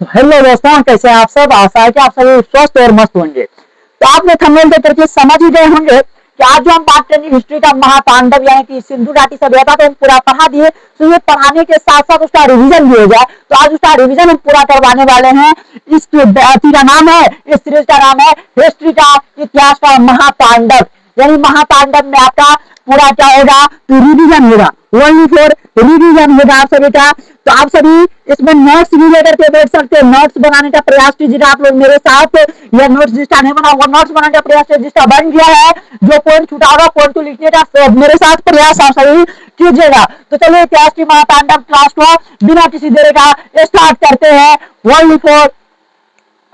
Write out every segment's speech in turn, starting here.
Hello दोस्तों, कैसे हैं आप सब। आशा है कि आप सभी स्वस्थ और मस्त होंगे। तो आपने थंबनेल देख करके समझ ही गए होंगे कि आज जो हम बात करेंगे हिस्ट्री का महातांडव यानी कि सिंधु घाटी सभ्यता को हम पूरा पढ़ा दिए। तो ये पढ़ाने के साथ साथ उसका रिवीजन भी हो जाए, तो आज उसका रिवीजन हम पूरा करवाने वाले हैं। इस का नाम है, इस सीरीज का नाम है हिस्ट्री का इतिहास का महातांडव। यानी महातांडव में आपका पूरा क्या होगा, तो रिवीजन होगा, ओनली फॉर रिवीजन होगा आप सभी का। तो आप सभी इसमें नोट्स भी लेकर के बैठ सकते हैं। नोट्स बनाने का प्रयास कीजिएगा आप लोग मेरे साथ। यह नोट्स जिसका नहीं बना हुआ नोट्स बनाने का प्रयास कीजिए, जिसका बन गया है जो पॉइंट छूटा होगा पॉइंट को लिखने का मेरे साथ प्रयास आप सभी कीजिएगा। तो चलिए इतिहास की महातांडव क्लास को बिना किसी देरी का स्टार्ट करते हैं। ओनली फॉर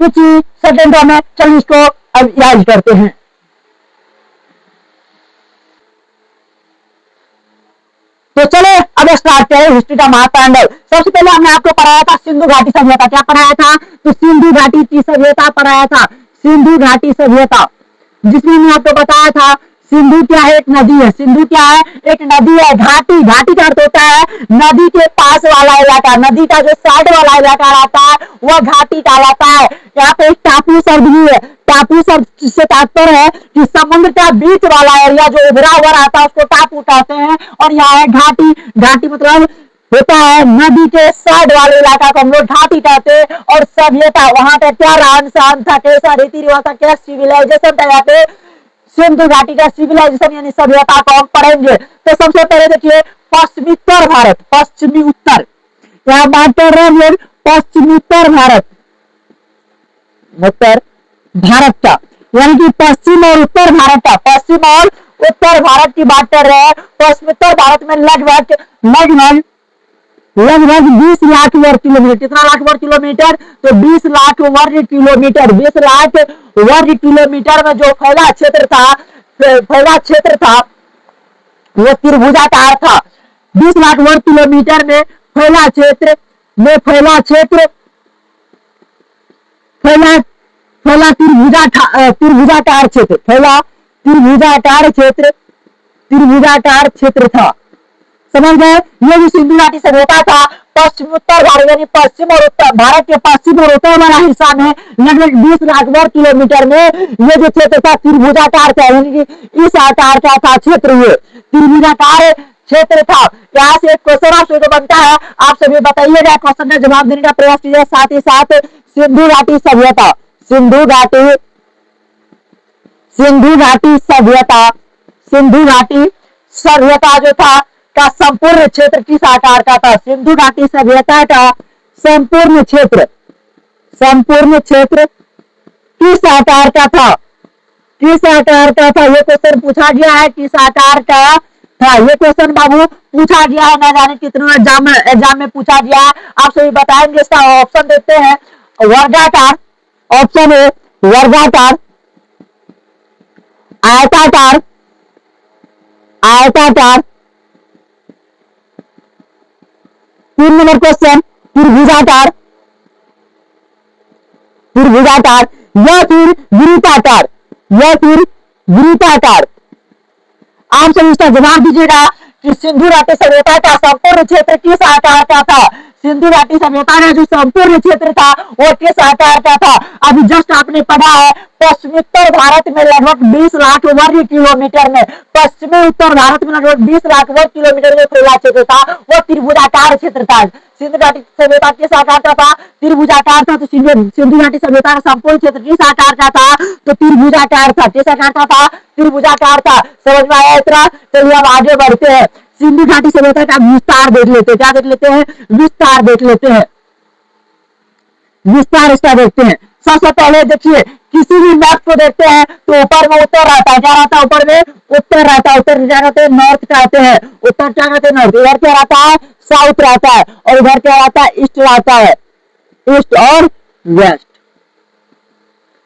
कुछ ही सेकेंडों में चलिए इसको अब याद करते हैं। तो चलो अब स्टार्ट करें हिस्ट्री का महातांडव। सबसे पहले हमने आपको पढ़ाया था सिंधु घाटी सभ्यता। क्या पढ़ाया था, तो सिंधु घाटी की सभ्यता पढ़ाया था। सिंधु घाटी सभ्यता जिसमें मैं आपको बताया था सिंधु क्या है, एक नदी है। सिंधु क्या है, एक नदी है। घाटी, घाटी का अर्थ होता है नदी के पास वाला इलाका। नदी का जो साइड वाला इलाका रहता है वह घाटी कहलाता है। यहाँ पे एक टापू शब्द भी है। टापू शब्द से तात्पर्य है कि समुद्र का बीच वाला एरिया जो उभरा हुआ रहता है उसको टापू कहते हैं। और यहाँ है घाटी। घाटी मतलब होता है नदी के साइड वाले इलाका को हम लोग घाटी कहते हैं। और सभ्यता, वहां का क्या रहन सहन था, कैसा रीति रिवाज था, क्या सिविलाइजेशन था, यहाँ पे सिंधु घाटी का सिविलाइजेशन यानी सभ्यता को हम पढ़ेंगे। तो सबसे पहले देखिए पश्चिमोत्तर भारत, पश्चिमी उत्तर, यहाँ बात कर रहे हैं हम लोग पश्चिमोत्तर भारत, उत्तर भारत का यानी कि पश्चिम और उत्तर भारत का। पश्चिम और उत्तर भारत की बात कर रहे हैं। पश्चिमोत्तर भारत में लगभग लगभग लगभग 20 लाख वर्ग किलोमीटर। कितना लाख वर्ग किलोमीटर, तो 20 लाख वर्ग किलोमीटर। 20 लाख वर्ग किलोमीटर में जो फैला क्षेत्र था वो त्रिभुजाकार था। 20 लाख वर्ग किलोमीटर में फैला क्षेत्र फैला त्रिभुजाकार क्षेत्र था। समझ गए। ये जो सिंधु घाटी सभ्यता था पश्चिमोत्तर भारत यानी पश्चिम और उत्तर भारत के पश्चिम और उत्तर वाला हिस्सा में लगभग 20 लाख वर्ग किलोमीटर में ये जो क्षेत्र था त्रिभुजाकार था, यानी कि इस आकार का था क्षेत्र। ये त्रिभुजाकार क्षेत्र था। यहाँ से एक क्वेश्चन आपसे जो बनता है आप सभी बताइएगा, क्वेश्चन का जवाब देने का प्रयास कीजिए। साथ ही साथ सिंधु घाटी सभ्यता, सिंधु घाटी सभ्यता जो था का संपूर्ण क्षेत्र किस आकार का था। सिंधु घाटी सभ्यता का संपूर्ण क्षेत्र किस आकार का था, ये क्वेश्चन पूछा गया है। किस आकार का था ये क्वेश्चन बाबू पूछा गया है, न जाने कितने एग्जाम में पूछा गया है। आप सभी बताएंगे। इसका ऑप्शन देते हैं वर्गाकार, ऑप्शन ए वर्गाकार, आयताकार, तीन नंबर क्वेश्चन त्रिभुजाकार या फिर वृत्ताकार। आप सभी इसका जवाब दीजिएगा कि सिंधु घाटी सभ्यता का संपूर्ण क्षेत्र किस आकार का था। सिंधु घाटी सभ्यता का जो संपूर्ण क्षेत्र था वो किस आकार का था। अभी जस्ट आपने पढ़ा है पश्चिमोत्तर भारत में लगभग 20 लाख वर्ग किलोमीटर में, पश्चिमी उत्तर भारत में लगभग 20 लाख वर्ग किलोमीटर में फैला क्षेत्र था वो त्रिभुजाकार क्षेत्र था। सिंधु घाटी सभ्यता किस आकार का था, त्रिभुजाकार था। तो सिंधु घाटी सभ्यता का संपूर्ण क्षेत्र किस आकार का था, तो त्रिभुजाकार था। किस आकार का था, त्रिभुजाकार था। समझ में आया इतना। चलिए अब आगे बढ़ते हैं। सिंधु घाटी सभ्यता का विस्तार देख लेते हैं। क्या देख लेते हैं, विस्तार देख लेते हैं। विस्तार इसका देखते हैं। सबसे पहले देखिए किसी भी मैप को देखते हैं तो ऊपर में उत्तर रहता है। क्या रहता है, ऊपर में उत्तर रहता है। उत्तर क्या कहते हैं, नॉर्थ कहते हैं। उत्तर क्या कहते हैं, नॉर्थ। इधर क्या रहता है, साउथ रहता है। और इधर क्या रहता है, ईस्ट रहता है। ईस्ट और वेस्ट,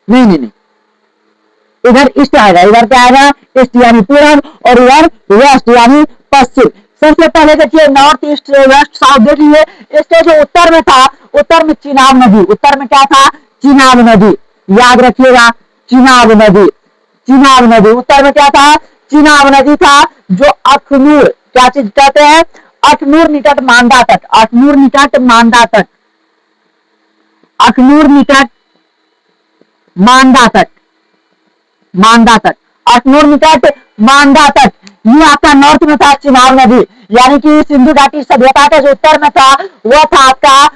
नहीं, इधर ईस्ट आएगा। इधर क्या आएगा, ईस्ट यानी पूर्व, और इधर वेस्ट यानी पश्चिम। सबसे पहले देखिए नॉर्थ ईस्ट वेस्ट साउथ देख लीजिए। इसके जो उत्तर में था, उत्तर में चिनाब नदी। उत्तर में क्या था, चिनाब नदी। याद रखिएगा चिनाब नदी। उत्तर में क्या था, चिनाब नदी था। जो अखनूर, क्या चीज कहते हैं, अखनूर निकट मांदा तक। अखनूर निकट मांडा तट, मांडा तट, अखनूर निकट मांडा तट, ये आपका नॉर्थ में था चिनाब नदी, यानी कि सिंधु घाटी सभ्यता का जो उत्तर में था वह था आपका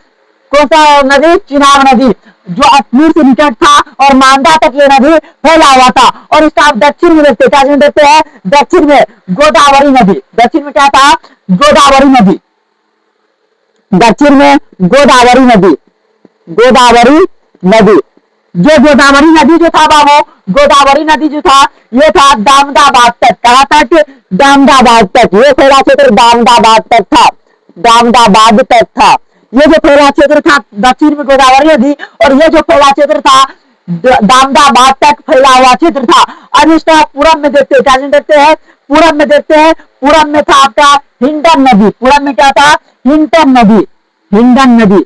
कौन सा नदी, चिनाब नदी, जो अखनूर से निकट था और मांडा तक ये नदी फैला हुआ था। और इसका आप दक्षिण में देखते हैं, दक्षिण में गोदावरी नदी, दक्षिण में क्या था, गोदावरी नदी, दक्षिण में गोदावरी नदी, गोदावरी नदी, जो गोदावरी नदी जो था बाबू, गोदावरी नदी जो था ये था दामदाबाद तक, कहां तक, दामदाबाद तक, ये फैला क्षेत्र दामदाबाद तक था, दामदाबाद तक था। ये जो फैला क्षेत्र था दक्षिण में गोदावरी नदी, और ये जो फैला क्षेत्र था दामदाबाद तक फैला हुआ क्षेत्र था। अब इसका पूरब में देखते हैं, क्या देखते हैं, पूरब में देखते हैं, पूरब में था आपका हिंडन नदी, पूरब में क्या था, हिंडन नदी, हिंडन नदी,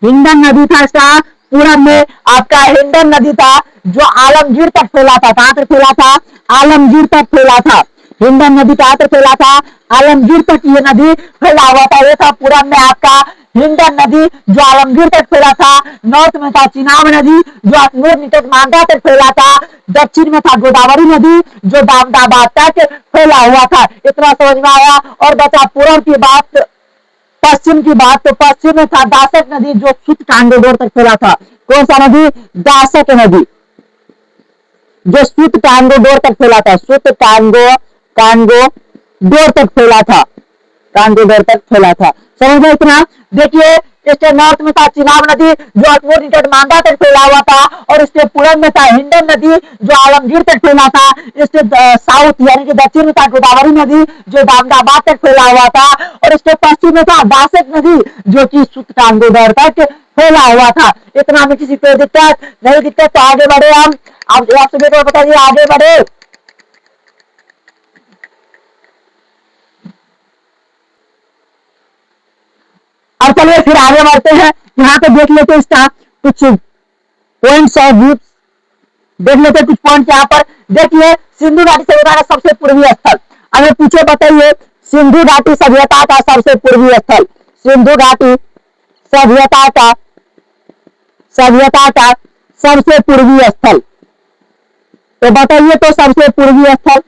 हिंडन नदी था इसका पूरब में आपका हिंडन नदी था, जो आलमगीर तक फैला था, कहां तक फैला था, आलमगीर तक फैला था, हिंडन नदी कहां तक फैला था, आलमगीर तक ये नदी फैला हुआ था। ये था पूरब में आपका हिंडन नदी जो आलमगीर तक फैला था, नॉर्थ में था चिनाब नदी जो अखनूर निकट मांडा तक फैला था, दक्षिण में था गोदावरी नदी जो दामदाबाद तक फैला हुआ था। इतना समझ में आया। और बचा पूर्व की बात, पश्चिम की बात, तो पश्चिम में था दासक नदी जो सुत कांगोडोर तक फैला था। कौन सा नदी, दासक नदी जो सुत कांगोडोर तक फैला था, सुत कांगोडोर तक फैला था, कांगोडोर तक फैला था। समझ में इतना। देखिए इसके नॉर्थ में था चिनाब नदी जो अखनूर निकट मांडा तक फैला हुआ था, और इसके पूरब में था हिंडन नदी जो आलमगीर तक फैला था। इसके साउथ यानी कि दक्षिण में था गोदावरी नदी जो दामदाबाद तक फैला हुआ था, और इसके पश्चिम में था दासक नदी जो कि सुतकांगोदर तक फैला हुआ था। इतना में किसी को दिक्कत नहीं, दिक्कत तो आगे बढ़े हम। अब आपसे बेटा बताइए, आगे बढ़े। और चलिए फिर आगे बढ़ते हैं। यहाँ पे देख लेते हैं इसका कुछ पॉइंट्स ऑफ व्यू, देख लेते हैं कुछ पॉइंट। यहाँ पर देखिए सिंधु घाटी सभ्यता का सबसे पूर्वी स्थल, अगर पूछे बताइए सिंधु घाटी सभ्यता का सबसे पूर्वी स्थल, सिंधु घाटी सभ्यता का सबसे पूर्वी स्थल, तो बताइए तो सबसे पूर्वी स्थल।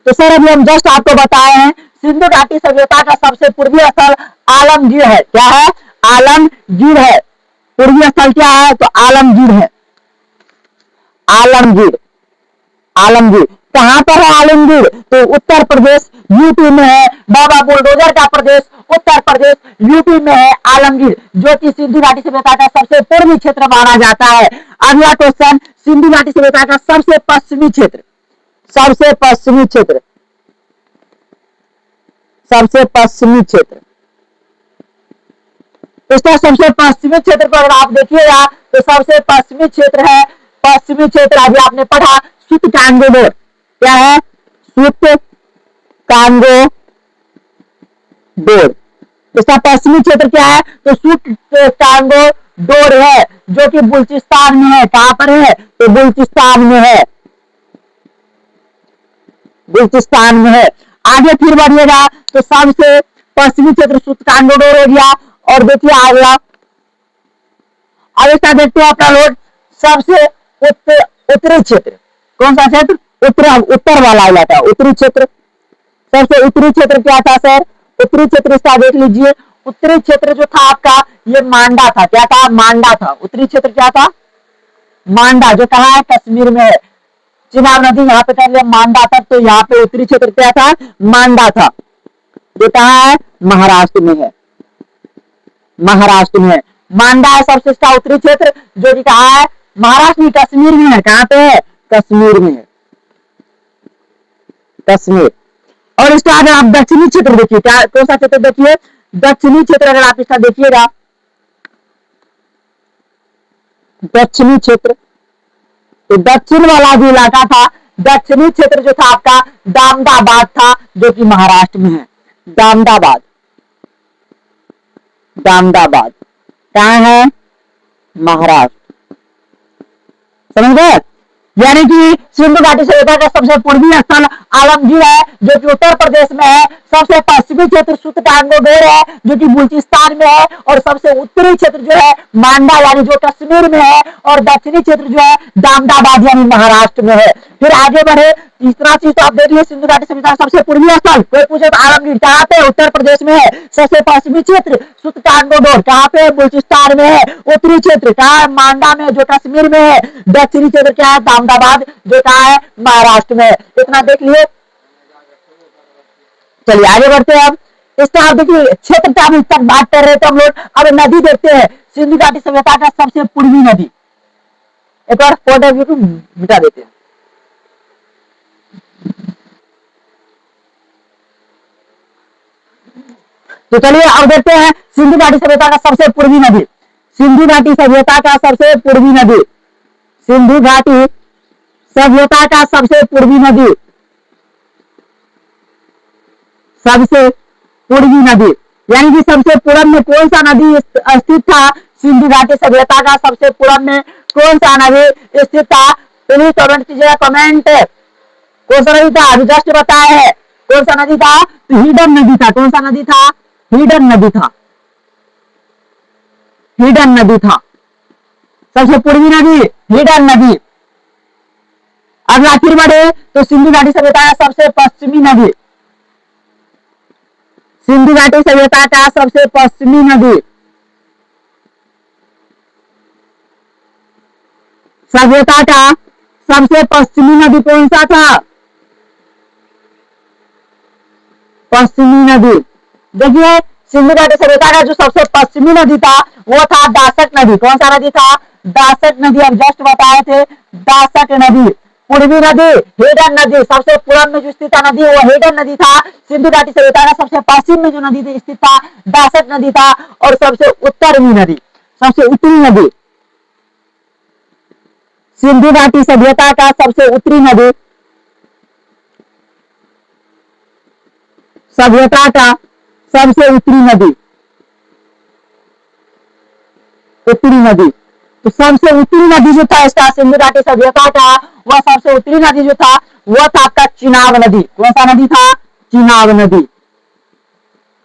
तो सर अभी हम जस्ट आपको बताए हैं सिंधु घाटी सभ्यता का सबसे पूर्वी स्थल आलमगीर है। क्या है, आलमगीर है। पूर्वी स्थल क्या है, तो आलमगीर है, आलमगीर, आलमगीर कहां पर है आलमगीर, तो उत्तर प्रदेश यूपी में है। बाबा बुलडोजर का प्रदेश उत्तर प्रदेश यूपी में है आलमगीर, जो कि सिंधु घाटी सभ्यता का सबसे पूर्वी क्षेत्र माना जाता है। अगला क्वेश्चन, सिंधु घाटी सभ्यता का सबसे पश्चिमी क्षेत्र, सबसे पश्चिमी क्षेत्र, सबसे पश्चिमी क्षेत्र। इसका सबसे पश्चिमी क्षेत्र को अगर आप देखिएगा तो सबसे पश्चिमी क्षेत्र है, पश्चिमी क्षेत्र अभी आपने पढ़ा सुत कांगोडोर। क्या है, सुत कांगोडोर। इसका पश्चिमी क्षेत्र क्या है, तो सुत कांगोडोर है, जो कि बलूचिस्तान में है। कहां पर है, तो बलूचिस्तान में है, बलूचिस्तान में है। आगे फिर बढ़िएगा तो सबसे पश्चिमी क्षेत्र सुत कांगोडोर हो गया। और देखिए अगला, अब इसका देखते हैं अपना लोग सबसे उत्तरी क्षेत्र, कौन सा क्षेत्र, उत्तर वाला इलाका, उत्तरी क्षेत्र। सबसे उत्तरी क्षेत्र क्या था सर, उत्तरी क्षेत्र इसका देख लीजिए। उत्तरी क्षेत्र जो था आपका ये मांडा था। क्या था, मांडा था। उत्तरी क्षेत्र क्या था, मांडा, जो कहा है कश्मीर में है। चिनाब नदी यहाँ पे कर लिया मांडा तक, तो यहाँ पे उत्तरी क्षेत्र क्या था, मांडा था, जो कहा है महाराष्ट्र में है, महाराष्ट्र में है। मांडा है सबसे इसका उत्तरी क्षेत्र, जो कि कहा है महाराष्ट्र में, कश्मीर में है। कहां पे है, कश्मीर में है, कश्मीर। और इसका अगर आप दक्षिणी क्षेत्र देखिए, क्या कौन सा क्षेत्र देखिए, दक्षिणी क्षेत्र अगर आप इसका देखिएगा, दक्षिणी क्षेत्र, तो दक्षिण वाला जो इलाका था, दक्षिणी क्षेत्र जो था आपका दामदाबाद था, जो कि महाराष्ट्र में है। दामदाबाद, दामदाबाद कहां है, महाराष्ट्र। समझ गए। यानी कि सिंधु घाटी सभ्यता का सबसे पूर्वी स्थल आलमगीर है जो कि उत्तर प्रदेश में है। सबसे पश्चिमी क्षेत्र सूत्रकांगोडोर है जो कि बलूचिस्तान में है। और सबसे उत्तरी क्षेत्र जो है मांडा यानी जो कश्मीर में है। और दक्षिणी क्षेत्र जो है दामदाबाद यानी महाराष्ट्र में है। फिर आगे बढ़े, तीसरा चीज तो आप देख लीजिए, सिंधु घाटी सभ्यता का सबसे पूर्वी स्थल कोई पूछे तो आलमगीर कहाँ पे, उत्तर प्रदेश में है। सबसे पश्चिमी क्षेत्र सूत्रकांगोडोर कहाँ पे, बलूचिस्तान में है। उत्तरी क्षेत्र कहाँ है, मांडा में जो कश्मीर में है। दक्षिणी क्षेत्र क्या है, दामदाबाद जो कहाँ है, महाराष्ट्र में है। इतना देख लिए। चलिए आगे बढ़ते हैं। अब इस तरह देखिए क्षेत्र का अभी तक बात कर रहे थे हम लोग। अब नदी देखते हैं, सिंधु घाटी सभ्यता का सबसे पूर्वी नदी। एक बार फोटो व्यू को मिटा देते हैं। तो चलिए अब देखते हैं सिंधु घाटी सभ्यता का सबसे पूर्वी नदी। सिंधु घाटी सभ्यता का सबसे पूर्वी नदी, सिंधु घाटी सभ्यता का सबसे पूर्वी नदी, सबसे पूर्वी नदी यानी कि सबसे पूर्व में कौन सा नदी स्थित था। सिंधु घाटी सभ्यता का सबसे पूर्व में कौन सा नदी स्थित था, प्लीज कमेंट कीजिएगा। कमेंट कौन सा नदी था, अभी जस्ट बताया है कौन सा नदी था, तो हिडन नदी था। कौन सा नदी था, हिडन नदी था, हिडन नदी था सबसे पूर्वी नदी, हिडन नदी। अब आखिर बढ़े तो सिंधु घाटी सभ्यता का सबसे पश्चिमी नदी, सिंधु घाटी सभ्यता का सबसे पश्चिमी नदी, सभ्यता का सबसे पश्चिमी नदी कौन सा था, पश्चिमी नदी। देखिए सिंधु घाटी सभ्यता का जो सबसे पश्चिमी नदी था वो था दासक नदी। कौन सा नदी था, दासक नदी। हम जस्ट बताए थे दासक नदी। पूर्वी नदी हिडन नदी, सबसे पूर्व में जो स्थित नदी वो हिडन नदी था। सिंधु घाटी सभ्यता का सबसे पश्चिम में जो नदी स्थित था दासक नदी था। और सबसे उत्तरी नदी, सबसे उत्तरी नदी, सिंधु घाटी सभ्यता का सबसे उत्तरी नदी, सभ्यता का सबसे उत्तरी नदी, उत्तरी नदी। तो सबसे उत्तरी नदी जो था इसका सिंधु घाटी सभ्यता का, वह सबसे उत्तरी नदी जो था वह था आपका चिनाब नदी। कौन सा नदी था, चिनाब नदी,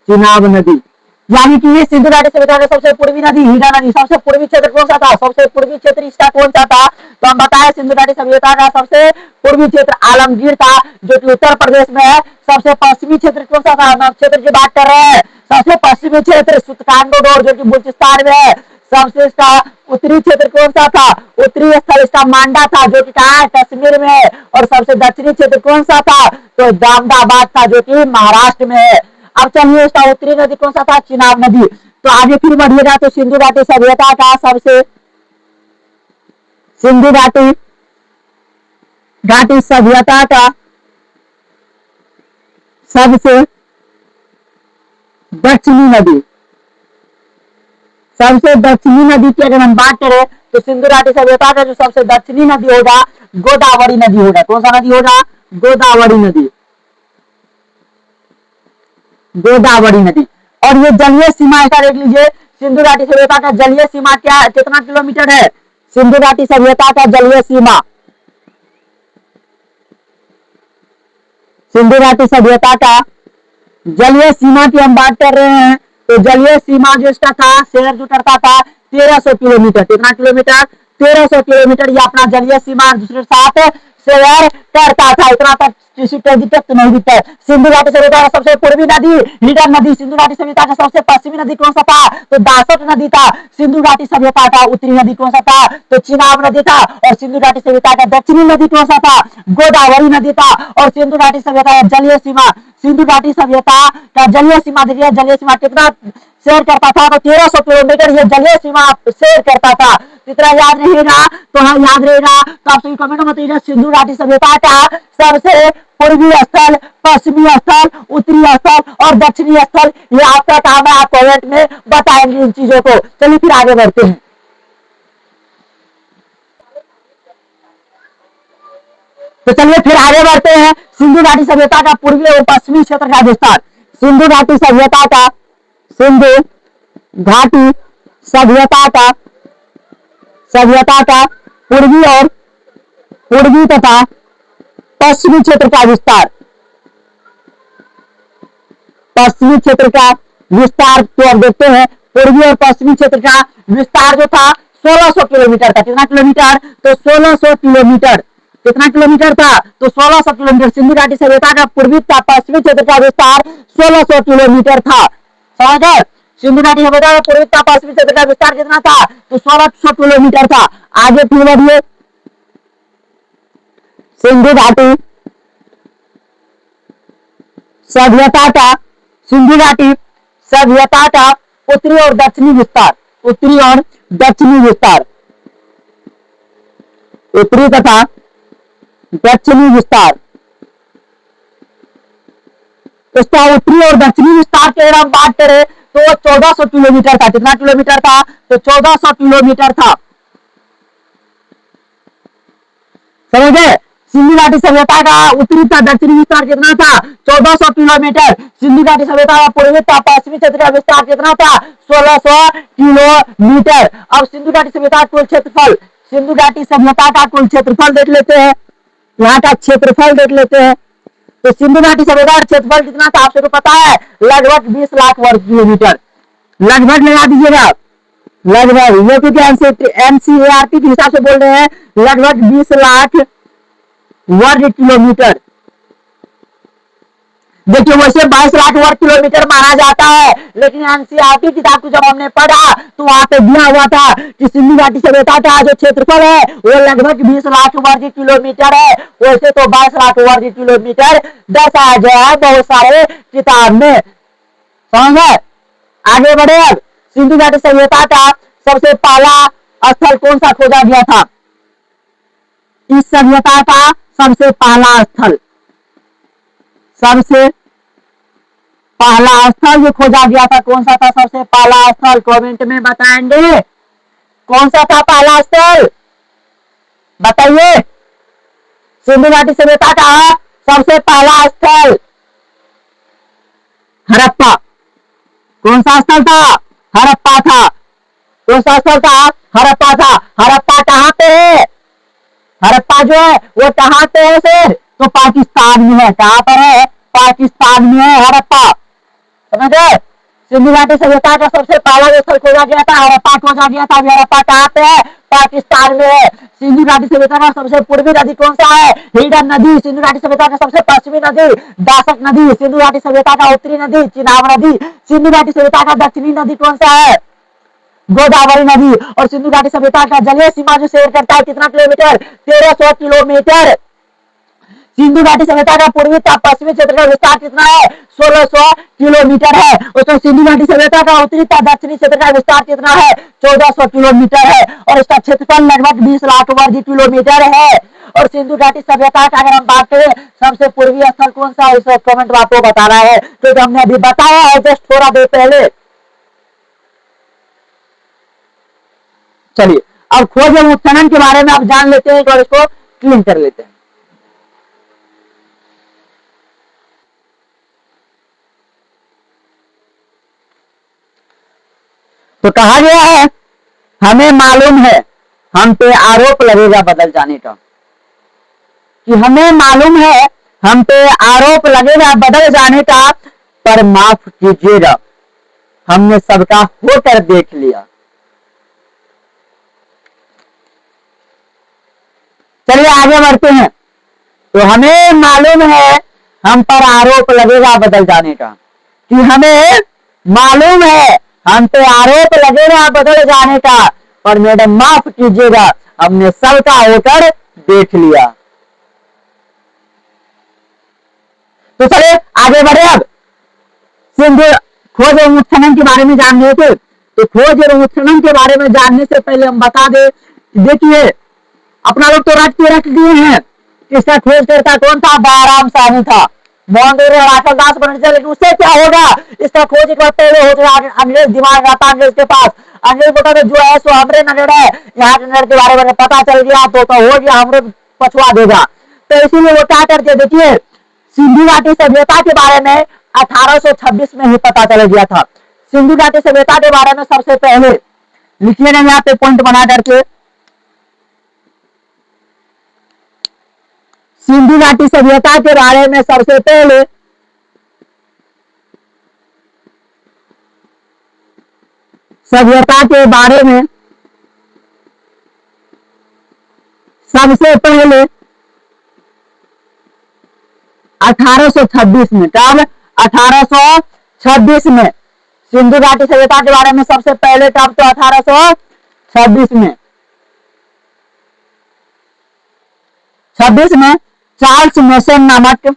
चिनाब नदी। यानी कि ये सिंधु घाटी सभ्यता का सबसे पूर्वी नदी हिडा नदी। सबसे पूर्वी क्षेत्र कौन सा था, सबसे पूर्वी क्षेत्र इसका कौन सा था, तो हम बताए सिंधु घाटी सभ्यता का सबसे पूर्वी क्षेत्र आलमगीर था जो कि उत्तर प्रदेश में है। सबसे पश्चिमी क्षेत्र कौन सा था, क्षेत्र की बात कर रहे हैं, सबसे पश्चिमी क्षेत्र सूत्रकांगोडोर जो कि बलूचिस्तान में है। सबसे इसका उत्तरी क्षेत्र कौन सा था, उत्तरी स्थल इसका मांडा था जो कि कहाँ है, कश्मीर में है। और सबसे दक्षिणी क्षेत्र कौन सा था, तो दामदाबाद था जो कि महाराष्ट्र में है। अब चलिए इसका उत्तरी नदी कौन सा था, चिनाब नदी। तो आगे फिर बढ़िएगा तो सिंधु घाटी सभ्यता का सबसे, सिंधु घाटी सभ्यता का सबसे दक्षिणी नदी, सबसे दक्षिणी नदी की अगर हम बात करें तो सिंधु घाटी सभ्यता का जो सबसे दक्षिणी नदी होगा गोदावरी नदी होगा। कौन सा नदी होगा, गोदावरी नदी, गोदावरी नदी। और ये जलीय सीमा ऐसा देख लीजिए, सिंधु घाटी सभ्यता का जलीय सीमा क्या है, कितना किलोमीटर है, सिंधु घाटी सभ्यता का जलीय सीमा, सिंधु घाटी सभ्यता का जलीय सीमा की हम बात कर रहे हैं तो जलीय सीमा जो इसका था शेयर जो करता था 1300 किलोमीटर। कितना किलोमीटर, 1300 किलोमीटर ये अपना जलीय सीमा दूसरे साथ शेयर करता था। इतना तक किसी को दिक्कत नहीं दिखता है। सिंधु घाटी सभ्यता का सबसे पूर्वी नदी हिडन नदी। सिंधु घाटी सभ्यता का सबसे पश्चिमी नदी कौन सा था, तो दासक नदी था। सिंधु घाटी सभ्यता का उत्तरी नदी कौन सा था, तो चिनाब नदी था। और सिंधु घाटी सभ्यता का दक्षिणी नदी कौन सा था, गोदावरी नदी था। और सिंधु घाटी सभ्यता का जलीय सीमा, सिंधु घाटी सभ्यता का जलीय सीमा देखिए, जलीय सीमा कितना शेयर करता था, तो 1300 किलोमीटर ये जलीय सीमा शेयर करता था। इतना याद रहेगा तो हाँ याद रहेगा तो आप सभी कमेंट में बताइएगा सिंधु घाटी सभ्यता का सबसे पूर्वी स्थल, पश्चिमी स्थल, उत्तरी स्थल और दक्षिणी स्थल। ये आपका काम है, आप कमेंट में बताएंगे इन चीजों को। चलिए फिर आगे बढ़ते हैं। तो चलिए फिर आगे बढ़ते हैं। सिंधु घाटी सभ्यता का पूर्वी और पश्चिमी क्षेत्र का विस्तार। सिंधु घाटी सभ्यता का, सिंधु घाटी सभ्यता का पूर्वी और पूर्वी तथा पश्चिमी क्षेत्र का विस्तार, पश्चिमी क्षेत्र का विस्तार तो अब देखते हैं। पूर्वी और पश्चिमी क्षेत्र का विस्तार जो था 1600 किलोमीटर था। कितना किलोमीटर? तो 1600 किलोमीटर। कितना किलोमीटर था? तो 1600 किलोमीटर। सिंधु घाटी सभ्यता का पूर्वी तथा पश्चिमी क्षेत्र का विस्तार 1600 किलोमीटर था। समझ गए? सिंधु घाटी सभ्यता का पूर्वी तथा पश्चिमी क्षेत्र का विस्तार कितना था? तो 1600 किलोमीटर था। आगे फिर बढ़िए। सिंधु घाटी सभ्यता का, सिंधु घाटी सभ्यता का उत्तरी और दक्षिणी विस्तार, उत्तरी और दक्षिणी विस्तार, उत्तरी तथा दक्षिणी विस्तार। इसका उत्तरी और दक्षिणी विस्तार की अगर हम बात करें तो 1400 किलोमीटर था। कितना किलोमीटर था? तो 1400 किलोमीटर था। समझे? सिंधु घाटी सभ्यता का उत्तरी तथा दक्षिणी विस्तार कितना था? 1400 किलोमीटर। सिंधु घाटी सभ्यता का पूर्वी तथा पश्चिमी क्षेत्र का विस्तार कितना था? 1600 किलोमीटर। अब सिंधु घाटी सभ्यता का कुल क्षेत्रफल, सिंधु घाटी सभ्यता का कुल क्षेत्रफल देख लेते हैं। यहाँ का क्षेत्रफल देख लेते हैं। तो सिंधु घाटी सभ्यता का क्षेत्रफल कितना था? आपको तो पता है, लगभग 20 लाख वर्ग किलोमीटर। लगभग लगा दीजिएगा, लगभग, ये क्योंकि एनसीईआरटी के हिसाब से बोल रहे हैं, लगभग 20 लाख वर्ग किलोमीटर। देखिए वैसे 22 लाख वर्ग किलोमीटर माना जाता है, लेकिन एनसीईआरटी किताब को जब हमने पढ़ा तो वहां पे दिया हुआ था कि सिंधु घाटी सभ्यता का जो क्षेत्रफल है वो लगभग 20 लाख वर्ग किलोमीटर है। वैसे तो 22 लाख वर्ग किलोमीटर दर्शाया गया है बहुत सारे किताब में। समझ? आगे बढ़े। अब सिंधु घाटी सभ्यता का सबसे पहला स्थल कौन सा खोजा गया था? इस सभ्यता का सबसे पहला स्थल, सबसे पहला स्थल जो खोजा गया था कौन सा था? सबसे पहला स्थल कमेंट में बताएंगे कौन सा था पहला स्थल? बताइए। सिंधु घाटी सभ्यता का सबसे पहला स्थल हड़प्पा। कौन सा स्थल था? हड़प्पा था। कौन सा स्थल था? हड़प्पा था। हड़प्पा कहाँ पे है? हड़प्पा जो है वो कहाँ पे है सर? तो पाकिस्तान में है। कहाँ पर है? पाकिस्तान में है हड़प्पा। समझे? सिंधु घाटी सभ्यता का सबसे पहला जो स्थल खोजा गया था हड़प्पा खोजा गया था। हड़प्पा कहाँ पे है? पाकिस्तान में है। सिंधु घाटी सभ्यता का सबसे पूर्वी नदी कौन सा है? हिडन नदी। सिंधु घाटी सभ्यता का सबसे पश्चिमी नदी दासक नदी। सिंधु घाटी सभ्यता का उत्तरी नदी चिनाब नदी। सिंधु घाटी सभ्यता का दक्षिणी नदी कौन सा है? गोदावरी नदी। और सिंधु घाटी सभ्यता का जलीय सीमा जो शेयर करता है कितना किलोमीटर? 1300 किलोमीटर। सिंधु घाटी सभ्यता का पूर्वी तथा पश्चिमी क्षेत्र का विस्तार कितना है? 1600 किलोमीटर है। उसमें सिंधु घाटी सभ्यता का उत्तरी तथा दक्षिणी क्षेत्र का विस्तार कितना है? 1400 किलोमीटर है। और इसका क्षेत्रफल लगभग 20 लाख वर्ग किलोमीटर है। और सिंधु घाटी सभ्यता का अगर हम बात करें सबसे पूर्वी स्थल कौन सा है? इस कमेंट में आपको बताना है, क्योंकि हमने अभी बताया है जस्ट थोड़ा देर पहले। चलिए अब खोज एवं उत्खनन के बारे में आप जान लेते हैं और इसको क्लीन कर लेते हैं। तो कहा गया है हमें मालूम है हम पे आरोप लगेगा बदल जाने का, कि हमें मालूम है हम पे आरोप लगेगा बदल जाने का, पर माफ कीजिएगा हमने सबका होकर देख लिया। चलिए आगे बढ़ते हैं। तो हमें मालूम है हम पर आरोप लगेगा बदल जाने का, कि हमें मालूम है हम पे आरोप लगेगा बदल जाने का, और मैडम माफ कीजिएगा हमने सबका होकर देख लिया। तो चलिए आगे बढ़े। अब सिंधु खोज एवं उत्खनन के बारे में जान रहे थे, तो खोज एवं उत्खनन के बारे में जानने से पहले हम बता दें, देखिए अपना लोग तो रख दिए हैं इसका खोज करता कौन था? दयाराम साहनी था। मोहनदेव राखल दास बनर्जी। लेकिन उससे क्या होगा? इसका खोज एक बार पहले हो जाएगा, अंग्रेज दिमाग आता अंग्रेज के पास। अंग्रेज बोलता जो है सो हमरे नजर है, यहाँ के नजर के बारे में पता चल गया तो हो गया, हमरे पछुआ देगा। तो इसीलिए वो क्या करते, देखिए सिंधु घाटी सभ्यता के बारे में 1826 में ही पता चल गया था। सिंधु घाटी सभ्यता के बारे में सबसे पहले लिखिएगा यहाँ पे पॉइंट बना करके, सिंधु घाटी सभ्यता के बारे में सबसे पहले सभ्यता के बारे में सबसे पहले 1826 में, कब? 1826 में सिंधु घाटी सभ्यता के बारे में सबसे पहले कब? तो 1826 में। 26 में चार्ल्स मेसन नामक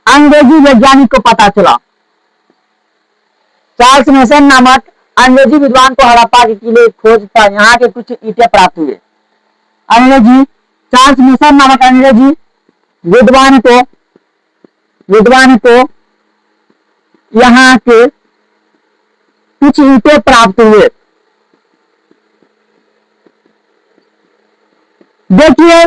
अंग्रेजी वैज्ञानिक को पता चला। चार्ल्स मेसन नामक अंग्रेजी विद्वान को हड़प्पा के किले खोज पर यहाँ के कुछ ईंटें प्राप्त हुए। अंग्रेजी चार्ल्स मेसन नामक अंग्रेजी विद्वान को यहाँ के कुछ ईंटें प्राप्त हुए। देखिए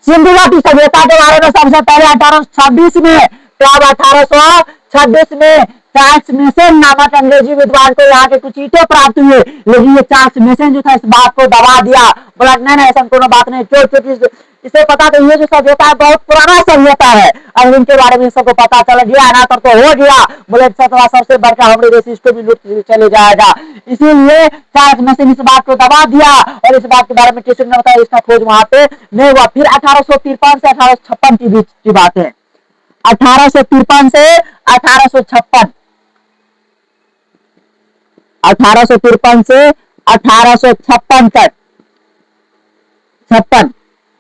सिंधु घाटी सभ्यता के बारे में सबसे पहले 1826 में, कब? 1826 में चार्ल्स मेसन नामक अंग्रेजी विद्वान को यहाँ के कुछ ईंटें प्राप्त हुए। लेकिन ये चार्ल्स मेसन जो था इस बात को दबा दिया, बोला नहीं ऐसा कोनो बात नहीं, क्योंकि इसे पता तो ये जो सभ्यता है बहुत पुराना सभ्यता है, और इनके बारे में सबको पता चल गया ना, तो हो गया, बोले सबसे बढ़कर हमारे देश इसको भी लूट चले जाएगा। इसीलिए चार्ल्स मेसन इस बात को दबा दिया और इस बात के बारे में किसी ने बताया, इसका खोज वहां पे नहीं हुआ। फिर 1853 से 1856 के बीच की बात है। 1853 से 1856 1853 से 1856 तक 56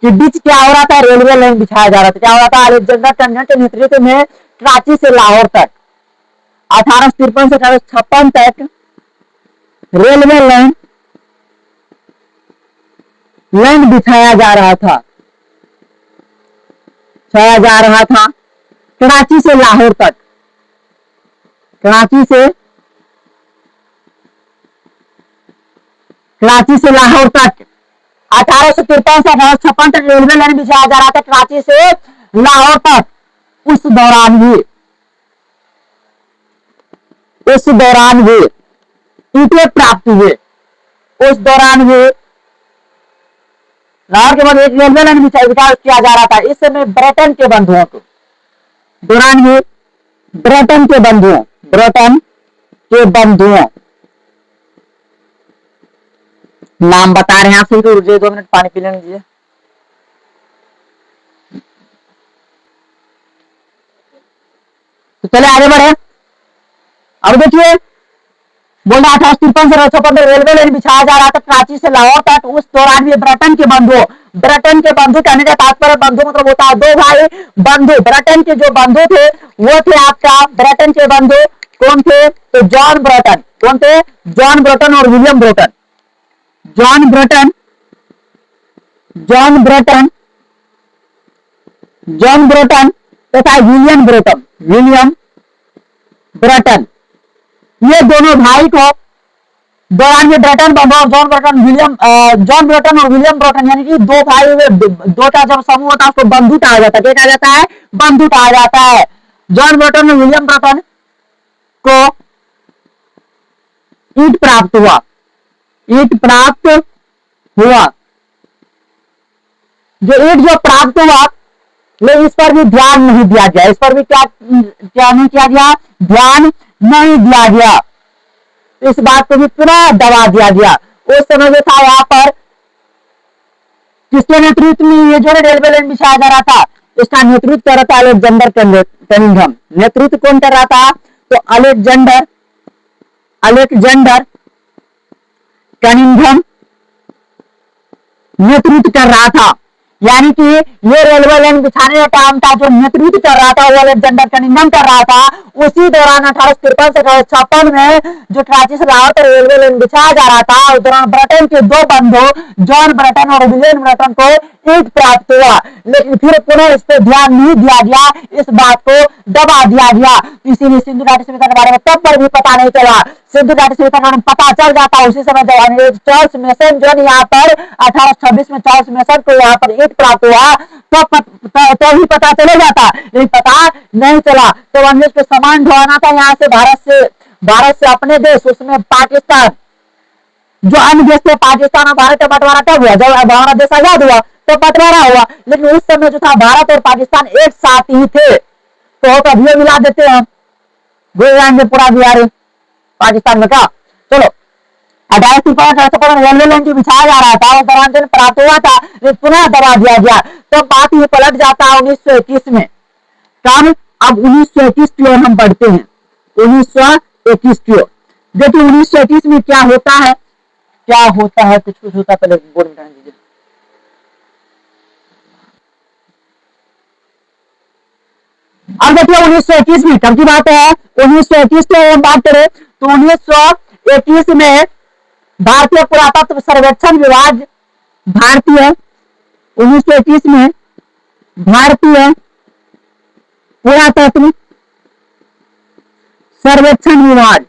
के बीच क्या हो रहा था? रेलवे लाइन बिछाया जा रहा था। क्या हो रहा था? अलेक्जेंडर टर्नर के नेतृत्व में कराची से लाहौर तक 1853 से 1856 तक रेलवे लाइन बिछाया जा रहा था कराची से लाहौर तक। कराची से लाहौर तक 1853 से 1856 तक रेलवे लाइन बिछाया जा रहा था कराची से लाहौर तक। उस दौरान भी ईंटें प्राप्त हुए। उस दौरान भी लाहौर के बाद एक रेलवे लाइन विकास किया जा रहा था। इस समय ब्रिटेन के बंधुओं नाम बता रहे हैं आपसे, तो रुकिए 2 मिनट पानी पी लेने दीजिए। तो चले आगे बढ़े। अब देखिए बोल रहा 1853 से 1856 रेलवे लाइन बिछाया जा रहा था कराची से लाहौर तक। उस दौरान भी ब्रिटेन के बंधु कहने का तात्पर्य बंधु मतलब होता है 2 भाई बंधु। ब्रिटेन के जो बंधु थे वो थे आपका ब्रिटेन के बंधु कौन थे? तो जॉन ब्रिटन। कौन थे? जॉन ब्रिटन और विलियम ब्रिटन। जॉन ब्रिटन तथा विलियम ब्रिटन ये दोनों भाई को दौरान में ब्रिटन बंधु और जॉन ब्रिटन और विलियम ब्रिटन यानी कि 2 भाई 2 का जब समूह होता है उसको बंधु कहा जाता है। क्या कहा जाता है? बंधु कहा जाता है। जॉन ब्रिटन और विलियम ब्रिटन को ईंट प्राप्त हुआ। जो प्राप्त हुआ लेकिन इस पर भी ध्यान नहीं दिया गया। इस पर भी क्या नहीं किया गया? ध्यान नहीं दिया गया। इस बात को भी पुनः दबा दिया गया। उस समय जो था यहाँ पर किसके नेतृत्व में ये जो रेलवे लाइन बिछाया जा रहा था, इसका नेतृत्व कर रहा था अलेक्जेंडर कनिंघम। नेतृत्व कौन कर रहा था? तो अलेक्जेंडर कनिंघम नेतृत्व कर रहा था। यानी कि ये रेलवे लाइन बिछाने का काम था जो नेतृत्व कर रहा था वो अलेक्जेंडर कनिंघम कर रहा था। उसी दौरान 1853 से 1856 में जो कराची से लाहौर तक रेलवे लाइन बिछाया जा रहा था, उस दौरान ब्रिटेन के 2 बंधु जॉन ब्रिटन और विलियम ब्रिटन को ईंट प्राप्त हुआ। लेकिन फिर पुनः इस पर ध्यान नहीं दिया गया, इस बात को दबा दिया गया। इसीलिए सिंधु घाटी सभ्यता के बारे में तब पर भी पता नहीं चला। सिंधु घाटी सभ्यता के बारे में पता चल जाता उसी समय जब अंग्रेज चार्ल्स मेसन जो यहाँ पर 1826 में चार्ल्स मेसन को यहाँ पर ईंट प्राप्त हुआ तो ही पता चले जाता। लेकिन पता नहीं चला। तो अंग्रेज को सामान ढोना था यहाँ से भारत से अपने देश, उसमें पाकिस्तान, जो अन्य देश थे पाकिस्तान और भारत का बंटवारा कब हुआ? जब हमारा देश आजाद हुआ तो बंटवारा हुआ, लेकिन उस समय जो था भारत और पाकिस्तान एक साथ ही थे। तो कभी मिला देते हैं, भूल जाएंगे पूरा बिहार पाकिस्तान में का। चलो 18 रेलवे लाइन जो बिछाया जा रहा था वो दौरान प्राप्त हुआ था, पुनः दबा दिया गया। तो बात ये पलट जाता है 1921 में। कब? अब 1921 की ओर हम बढ़ते हैं, 1921 की ओर। देखिए 1921 में क्या होता है, क्या होता है, कुछ कुछ होता है, पहले बोर्ड मिटाने दीजिए। अब देखिए 1921 में कब की बात है, 1921 की हम बात करें तो 1921 में भारतीय पुरातत्व सर्वेक्षण विभाग, भारतीय 1921 में भारतीय पुरातत्व सर्वेक्षण विभाग,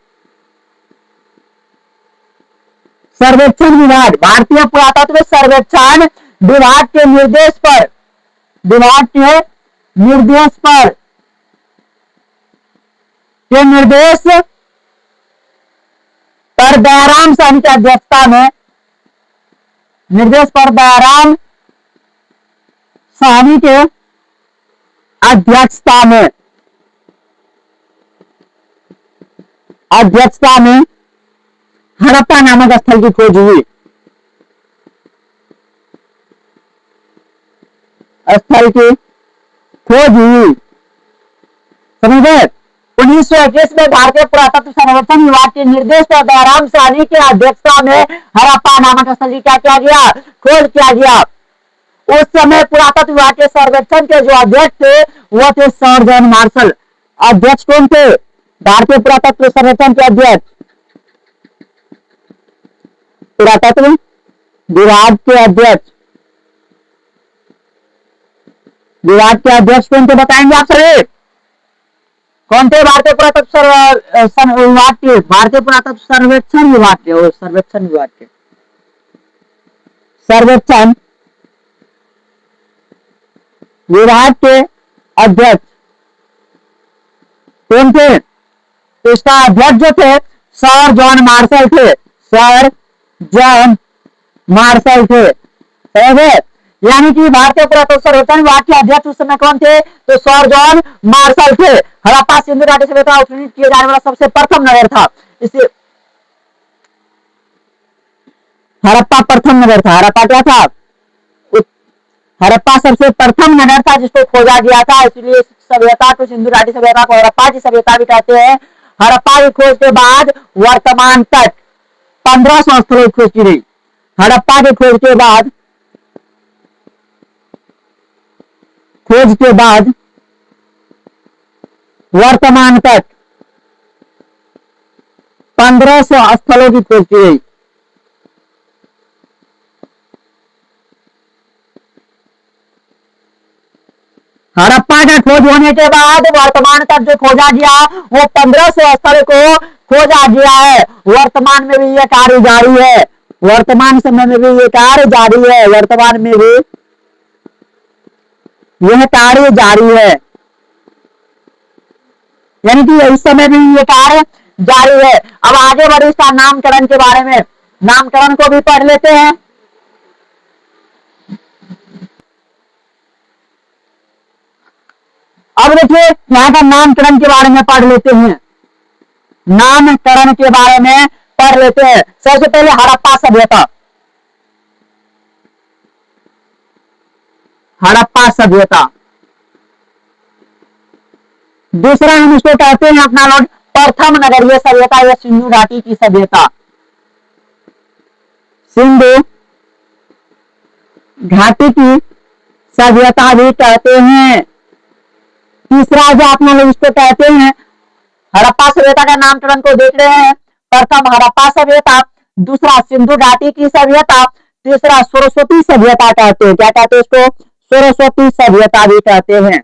सर्वेक्षण विभाग, भारतीय पुरातत्व सर्वेक्षण विभाग के निर्देश पर, विभाग के निर्देश पर, के निर्देश पर दयाराम साहनी की अध्यक्षता में, निर्देश पर दयाराम साहनी के अध्यक्षता में, अध्यक्षता में हड़प्पा नामक स्थल की खोज हुई, स्थल की खोज हुई। समझ गए? 1921 में भारतीय पुरातत्व सर्वेक्षण विभाग के निर्देश पर दयाराम साहनी के अध्यक्षता में हड़प्पा नामक स्थल की क्या किया गया? खोज किया गया। उस समय पुरातत्व विभाग के सर्वेक्षण के जो अध्यक्ष थे वो थे सर जॉन मार्शल। अध्यक्ष कौन थे? भारतीय पुरातत्व सर्वेक्षण के अध्यक्ष, पुरातत्व विभाग के अध्यक्ष, विभाग के अध्यक्ष कौन थे बताएंगे आप सभी? कौन थे? भारतीय पुरातत्व विभाग के, भारतीय पुरातत्व सर्वेक्षण विभाग के, और सर्वेक्षण विभाग के, सर्वेक्षण विभाग के अध्यक्ष कौन थे? इसका अध्यक्ष जो थे सर जॉन मार्शल थे, सर जॉन मार्शल थे। यानी कि भारतीय पुरातत्व सर्वेक्षण विभाग के अध्यक्ष उस समय कौन थे? तो सर जॉन मार्शल थे। हड़प्पा सिंधु घाटी सभ्यता उत्खनन किए जाने वाला सबसे प्रथम नगर था, इसे हड़प्पा प्रथम नगर था। हड़प्पा क्या था? हड़प्पा सबसे प्रथम नगर था जिसको खोजा गया था, इसलिए सभ्यता को, सिंधु घाटी सभ्यता को हड़प्पा की सभ्यता भी कहते हैं। हड़प्पा की खोज के बाद वर्तमान तक 1500 स्थलों की खोज की गई। हड़प्पा की खोज के बाद, खोज के बाद वर्तमान तक 1500 स्थलों की खोज की गई। हड़प्पा का खोज होने के बाद वर्तमान तक जो खोजा गया वो 1500 स्थल को खोजा गया है। वर्तमान में भी यह कार्य जारी है, वर्तमान समय में भी यह कार्य जारी है, वर्तमान में भी यह कार्य जारी है, यानी कि इस समय भी यह कार्य जारी है। अब आगे बढ़े इसका नामकरण के बारे में, नामकरण को भी पढ़ लेते हैं। अब देखिए यहाँ का नामकरण के बारे में पढ़ लेते हैं, नामकरण के बारे में पढ़ लेते हैं। सबसे पहले हड़प्पा सभ्यता, हड़प्पा सभ्यता। दूसरा हम इसको कहते हैं अपना लोग प्रथम नगरीय सभ्यता या सिंधु घाटी की सभ्यता, सिंधु घाटी की सभ्यता भी कहते हैं। तीसरा जो अपना लोग इसको कहते हैं, हड़प्पा सभ्यता का नामकरण को देख रहे हैं। प्रथम हड़प्पा सभ्यता, दूसरा सिंधु घाटी की सभ्यता, तीसरा सरस्वती सभ्यता कहते हैं। क्या कहते हैं इसको? सरस्वती सभ्यता भी कहते हैं,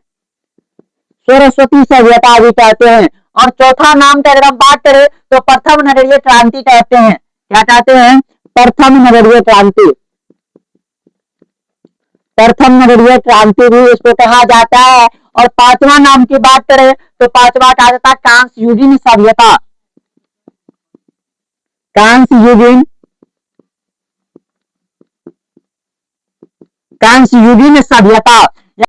सरस्वती सभ्यता भी कहते हैं। और चौथा नाम का अगर हम बात करें तो प्रथम नगरीय क्रांति कहते हैं। क्या कहते हैं? प्रथम नगरीय क्रांति, प्रथम नगरीय क्रांति भी इसको कहा जाता है। और पांचवा नाम की बात करें तो पांचवा कहा जाता है ट्रांस यूजिन सभ्यता, कांस्ययुगीन कांस्ययुगीन सभ्यता।